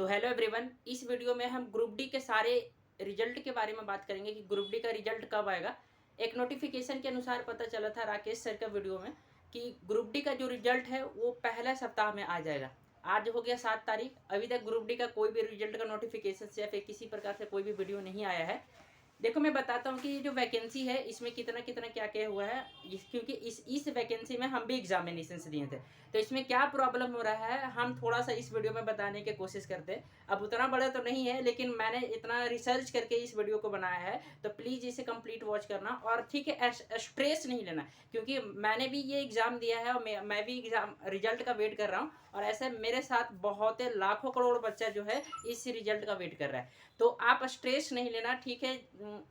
तो hello everyone, इस video में हम ग्रुप डी के सारे रिजल्ट के बारे में बात करेंगे कि ग्रुप डी का रिजल्ट कब आएगा। एक नोटिफिकेशन के अनुसार पता चला था राकेश सर का वीडियो में कि ग्रुप डी का जो रिजल्ट है वो पहला सप्ताह में आ जाएगा। आज हो गया 7 तारीख, अभी तक ग्रुप डी का कोई भी रिजल्ट का नोटिफिकेशन या फिर किसी प्रकार से कोई भी वीडियो नहीं आया है। देखो मैं बताता हूँ कि ये जो वैकेंसी है इसमें कितना कितना क्या क्या हुआ है। क्योंकि इस वैकेंसी में हम भी एग्जामिनेशन दिए थे, तो इसमें क्या प्रॉब्लम हो रहा है हम थोड़ा सा इस वीडियो में बताने की कोशिश करते हैं। अब उतना बड़ा तो नहीं है, लेकिन मैंने इतना रिसर्च करके इस वीडियो को बनाया है, तो प्लीज़ इसे कंप्लीट वॉच करना। और ठीक है, स्ट्रेस नहीं लेना, क्योंकि मैंने भी ये एग्ज़ाम दिया है और मैं भी एग्ज़ाम रिजल्ट का वेट कर रहा हूँ। और ऐसे मेरे साथ बहुत लाखों करोड़ बच्चा जो है इस रिजल्ट का वेट कर रहा है। तो आप स्ट्रेस नहीं लेना, ठीक है।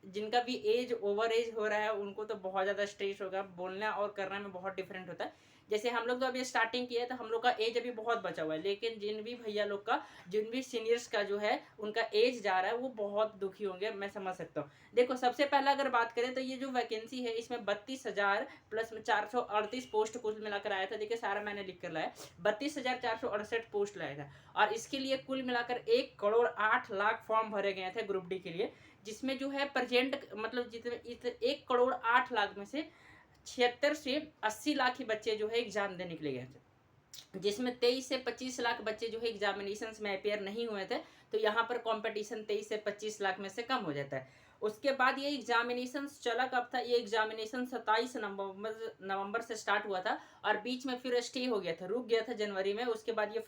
जिनका भी एज ओवर एज हो रहा है उनको तो बहुत ज़्यादा स्ट्रेस होगा, बोलना और करने में बहुत डिफरेंट होता है। जैसे हम लोग तो अभी स्टार्टिंग किया है तो हम लोग का एज अभी बहुत बचा हुआ है, लेकिन जिन भी भैया लोग का, जिन भी सीनियर्स का जो है उनका एज जा रहा है वो बहुत दुखी होंगे, मैं समझ सकता हूँ। देखो सबसे पहला अगर बात करें तो ये जो वैकेंसी है इसमें 32,000 प्लस में 438 पोस्ट कुल मिलाकर आया था। देखिए सारा मैंने लिख कर लाया, 32,468 पोस्ट लाया था। और इसके लिए कुल मिलाकर 1,08,00,000 फॉर्म भरे गए थे ग्रुप डी के लिए, जिसमें जो है प्रेजेंट मतलब जितने 1,08,00,000 में से 76 से 80 लाख ही बच्चे जो है एग्जाम देने के लिए गए थे, जिसमें 23 से 25 लाख बच्चे जो है एग्जामिनेशन में अपेयर नहीं हुए थे। तो यहाँ पर कंपटीशन 23 से 25 लाख में से कम हो जाता है। उसके बाद ये एग्जामिनेशन चला कब था, ये एग्जामिनेशन 27 नवंबर से स्टार्ट हुआ था और बीच में फिर स्टे हो गया था, रुक गया था जनवरी में। उसके बाद ये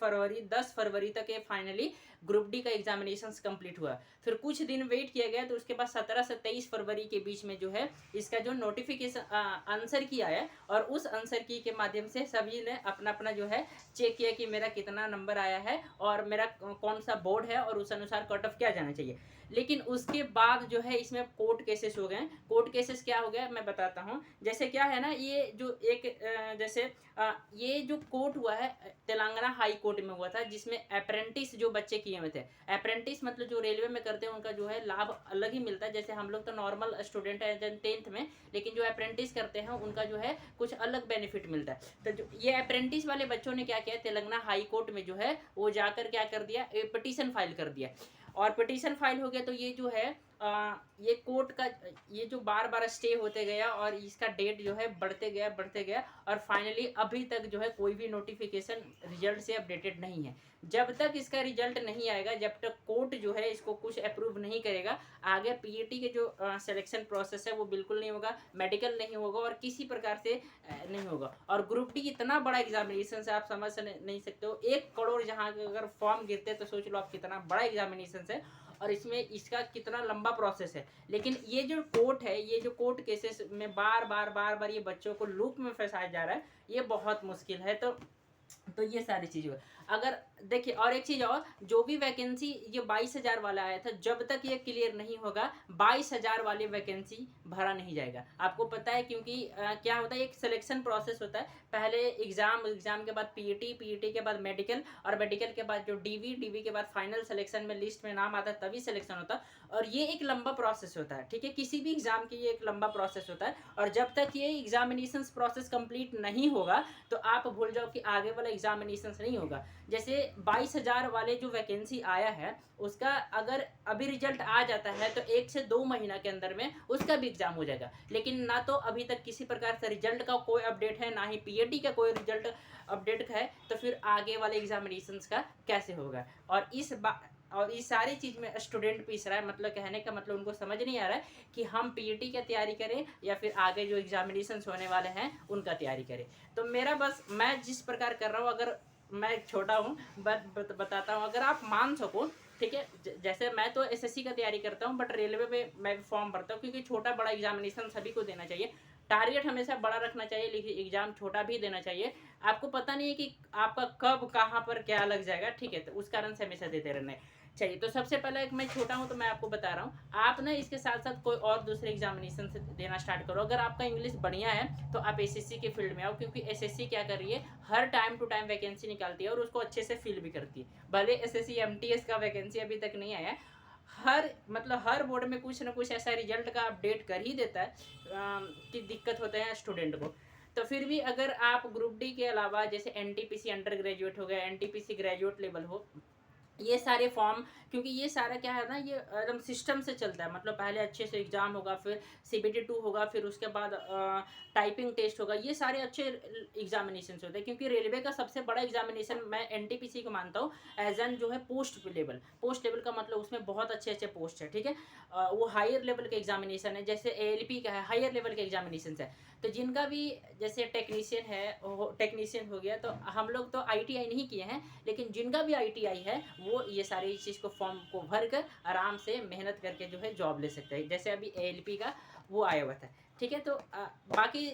10 फरवरी तक ये फाइनली ग्रुप डी का एग्जामिनेशन कंप्लीट हुआ। फिर कुछ दिन वेट किया गया, तो उसके बाद 17 से 23 फरवरी के बीच में जो है इसका जो नोटिफिकेशन आंसर की आया, और उस आंसर की के माध्यम से सभी ने अपना अपना जो है चेक किया कि मेरा कितना नंबर आया है और मेरा कौन सा बोर्ड है और उस अनुसार कट ऑफ क्या जाना चाहिए। लेकिन उसके बाद जो है इसमें कोर्ट केसेस हो गए। कोर्ट केसेस क्या हो गया मैं बताता हूँ। जैसे क्या है ना, ये जो एक जैसे ये जो कोर्ट हुआ है तेलंगाना हाई कोर्ट में हुआ था, जिसमें अप्रेंटिस जो बच्चे किए हुए थे, अप्रेंटिस मतलब जो रेलवे में करते हैं उनका जो है लाभ अलग ही मिलता है। जैसे हम लोग तो नॉर्मल स्टूडेंट है 10th में, लेकिन जो अप्रेंटिस करते हैं उनका जो है कुछ अलग बेनिफिट मिलता है। तो जो ये अप्रेंटिस वाले बच्चों ने क्या किया, तेलंगाना हाई कोर्ट में जो है वो जाकर क्या कर दिया, पिटीशन फाइल कर दिया। और पिटीशन फाइल हो गया तो ये जो है ये कोर्ट का ये जो बार बार स्टे होते गया और इसका डेट जो है बढ़ते गया और फाइनली अभी तक जो है कोई भी नोटिफिकेशन रिजल्ट से अपडेटेड नहीं है। जब तक इसका रिजल्ट नहीं आएगा, जब तक कोर्ट जो है इसको कुछ अप्रूव नहीं करेगा, आगे पीईटी के जो सिलेक्शन प्रोसेस है वो बिल्कुल नहीं होगा, मेडिकल नहीं होगा और किसी प्रकार से नहीं होगा। और ग्रुप डी इतना बड़ा एग्जामिनेशन है, आप समझ नहीं सकते हो। 1 करोड़ जहाँ अगर फॉर्म गिरते तो सोच लो आप कितना बड़ा एग्जामिनेशन है और इसमें इसका कितना लंबा प्रोसेस है। लेकिन ये जो कोर्ट है, ये जो कोर्ट केसेस में बार बार ये बच्चों को लूप में फंसाया जा रहा है, ये बहुत मुश्किल है। तो ये सारी चीज़ें हुई। अगर देखिए और एक चीज़ और, जो भी वैकेंसी ये 22,000 वाला आया था, जब तक ये क्लियर नहीं होगा 22,000 वाली वैकेंसी भरा नहीं जाएगा। आपको पता है क्योंकि क्या होता है, एक सिलेक्शन प्रोसेस होता है। पहले एग्जाम के बाद पीईटी के बाद मेडिकल और मेडिकल के बाद जो डीवी के बाद फाइनल सिलेक्शन में लिस्ट में नाम आता है, तभी सिलेक्शन होता है। और ये एक लंबा प्रोसेस होता है, ठीक है। किसी भी एग्जाम की ये एक लंबा प्रोसेस होता है और जब तक ये एग्जामिनेशन प्रोसेस कंप्लीट नहीं होगा तो आप भूल जाओ कि आगे वाला एग्जामिनेशन नहीं होगा। जैसे 22,000 वाले जो वैकेंसी आया है उसका अगर अभी रिजल्ट आ जाता है तो 1 से 2 महीना के अंदर में उसका भी एग्जाम हो जाएगा। लेकिन ना तो अभी तक किसी प्रकार से रिजल्ट का कोई अपडेट है, ना ही पीएटी का कोई रिजल्ट अपडेट है, तो फिर आगे वाले एग्जामिनेशन का कैसे होगा। और इस सारी चीज़ में स्टूडेंट पीस रहा है। मतलब कहने का मतलब उनको समझ नहीं आ रहा है कि हम पीईटी की तैयारी करें या फिर आगे जो एग्जामिनेशन होने वाले हैं उनका तैयारी करें। तो मेरा बस मैं जिस प्रकार कर रहा हूँ, अगर मैं छोटा हूँ बताता हूँ, अगर आप मान सको, ठीक है। जैसे मैं तो एसएससी का तैयारी करता हूँ, बट रेलवे में मैं फॉर्म भरता हूँ क्योंकि छोटा बड़ा एग्जामिनेशन सभी को देना चाहिए। टारगेट हमेशा बड़ा रखना चाहिए, लेकिन एग्जाम छोटा भी देना चाहिए। आपको पता नहीं है कि आपका कब कहाँ पर क्या लग जाएगा, ठीक है। तो उस कारण से हमेशा देते रहना चाहिए। तो सबसे पहले एक मैं छोटा हूँ तो मैं आपको बता रहा हूँ, आप ना इसके साथ साथ कोई और दूसरे एग्जामिनेशन से देना स्टार्ट करो। अगर आपका इंग्लिश बढ़िया है तो आप एसएससी के फील्ड में आओ, क्योंकि एसएससी क्या कर रही है, हर टाइम टू टाइम वैकेंसी निकालती है और उसको अच्छे से फिल भी करती है। भले एसएससी एमटीएस का वैकेंसी अभी तक नहीं आया, हर बोर्ड में कुछ ना कुछ ऐसा रिजल्ट का अपडेट कर ही देता है कि दिक्कत होते हैं स्टूडेंट को। तो फिर भी अगर आप ग्रुप डी के अलावा जैसे एनटीपीसी अंडर ग्रेजुएट हो गया, एनटीपीसी ग्रेजुएट लेवल हो, ये सारे फॉर्म, क्योंकि ये सारा क्या है ना, ये एकदम सिस्टम से चलता है। मतलब पहले अच्छे से एग्जाम होगा, फिर CBT 2 होगा, फिर उसके बाद टाइपिंग टेस्ट होगा। ये सारे अच्छे एग्जामिनेशन होते हैं, क्योंकि रेलवे का सबसे बड़ा एग्जामिनेशन मैं NTPC को मानता हूँ एज एन जो है पोस्ट लेवल का, मतलब उसमें बहुत अच्छे अच्छे पोस्ट है, ठीक है। वो हायर लेवल के एग्जामिनेशन है, जैसे ALP का है, हायर लेवल के एग्जामिनेशन है। तो जिनका भी जैसे टेक्नीशियन हो गया, तो हम लोग तो ITI नहीं किए हैं, लेकिन जिनका भी ITI है वो ये सारी चीज़ को फॉर्म को भर कर आराम से मेहनत करके जो है जॉब ले सकते हैं। जैसे अभी ALP का वो आया हुआ था, ठीक है। तो बाकी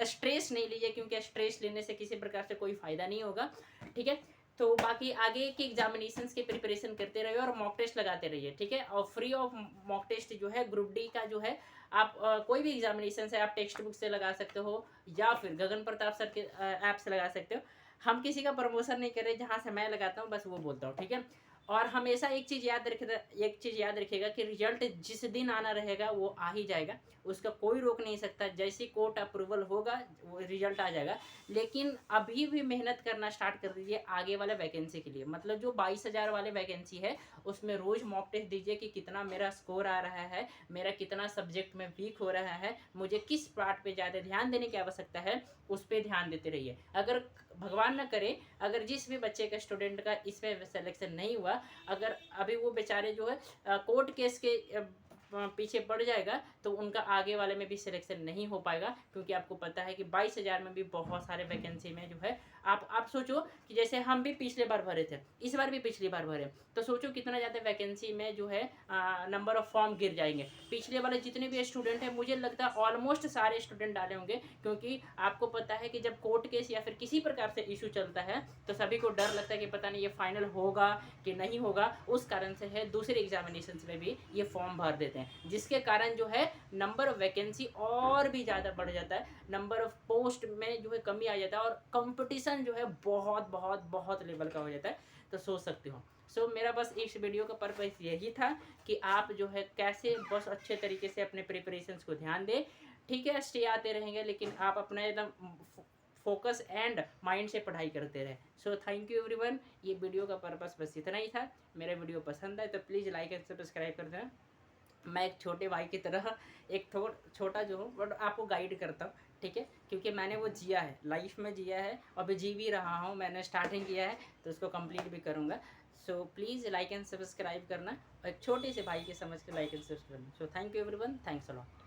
स्ट्रेस नहीं लीजिए, क्योंकि स्ट्रेस लेने से किसी प्रकार से कोई फ़ायदा नहीं होगा, ठीक है। तो बाकी आगे के एग्जामिनेशंस की प्रिपरेशन करते रहिए और मॉक टेस्ट लगाते रहिए, ठीक है। और फ्री ऑफ मॉक टेस्ट जो है ग्रुप डी का जो है, आप कोई भी एग्जामिनेशन है आप टेक्स्ट बुक से लगा सकते हो, या फिर गगन प्रताप सर के ऐप से लगा सकते हो। हम किसी का प्रमोशन नहीं कर रहे, जहाँ से मैं लगाता हूँ बस वो बोलता हूँ, ठीक है। और हमेशा एक चीज़ याद रखिएगा कि रिजल्ट जिस दिन आना रहेगा वो आ ही जाएगा, उसका कोई रोक नहीं सकता। जैसी कोर्ट अप्रूवल होगा वो रिजल्ट आ जाएगा। लेकिन अभी भी मेहनत करना स्टार्ट कर दीजिए आगे वाले वैकेंसी के लिए। मतलब जो 22,000 वाले वैकेंसी है, उसमें रोज़ मॉक टेस्ट दीजिए कि कितना मेरा स्कोर आ रहा है, मेरा कितना सब्जेक्ट में वीक हो रहा है, मुझे किस पार्ट पे ज़्यादा ध्यान देने की आवश्यकता है, उस पर ध्यान देते रहिए। अगर भगवान न करे, अगर जिस भी बच्चे का स्टूडेंट का इसमें सिलेक्शन नहीं हुआ, अगर अभी वो बेचारे जो है कोर्ट केस के पीछे पड़ जाएगा, तो उनका आगे वाले में भी सिलेक्शन नहीं हो पाएगा। क्योंकि आपको पता है कि 22,000 में भी बहुत सारे वैकेंसी में जो है, आप सोचो कि जैसे हम भी पिछले बार भरे थे, इस बार भी पिछली बार भरे, तो सोचो कितना ज़्यादा वैकेंसी में जो है नंबर ऑफ फॉर्म गिर जाएंगे। पिछले वाले जितने भी स्टूडेंट हैं, मुझे लगता है ऑलमोस्ट सारे स्टूडेंट डाले होंगे, क्योंकि आपको पता है कि जब कोर्ट केस या फिर किसी प्रकार से इशू चलता है, तो सभी को डर लगता है कि पता नहीं ये फाइनल होगा कि नहीं होगा। उस कारण से है दूसरे एग्जामिनेशन में भी ये फॉर्म भर देते हैं, जिसके कारण जो है नंबर ऑफ वैकेंसी और भी ज़्यादा बढ़ जाता है, नंबर ऑफ पोस्ट में जो है कमी आ जाता है, और कंपटीशन जो है बहुत बहुत बहुत लेवल का हो जाता है। तो सोच सकते हो। मेरा बस इस वीडियो का पर्पस यही था कि आप जो है कैसे बस अच्छे तरीके से अपने प्रिपरेशंस को ध्यान दें, ठीक है। स्टे आते रहेंगे, लेकिन आप अपना एकदम फोकस एंड माइंड से पढ़ाई करते रहे। Thank you everyone. ये वीडियो का पर्पस बस इतना ही था। मेरा वीडियो पसंद आए तो प्लीज़ लाइक एंड सब्सक्राइब कर देना। मैं एक छोटे भाई की तरह एक छोटा जो हूँ, बट आपको गाइड करता हूँ, ठीक है। क्योंकि मैंने वो जिया है, लाइफ में जिया है, और भी जी भी रहा हूँ। मैंने स्टार्टिंग किया है तो उसको कंप्लीट भी करूँगा। प्लीज़ लाइक एंड सब्सक्राइब करना, और एक छोटे से भाई के समझ के लाइक एंड सब्सक्राइब करना। Thank you everyone, thanks a lot.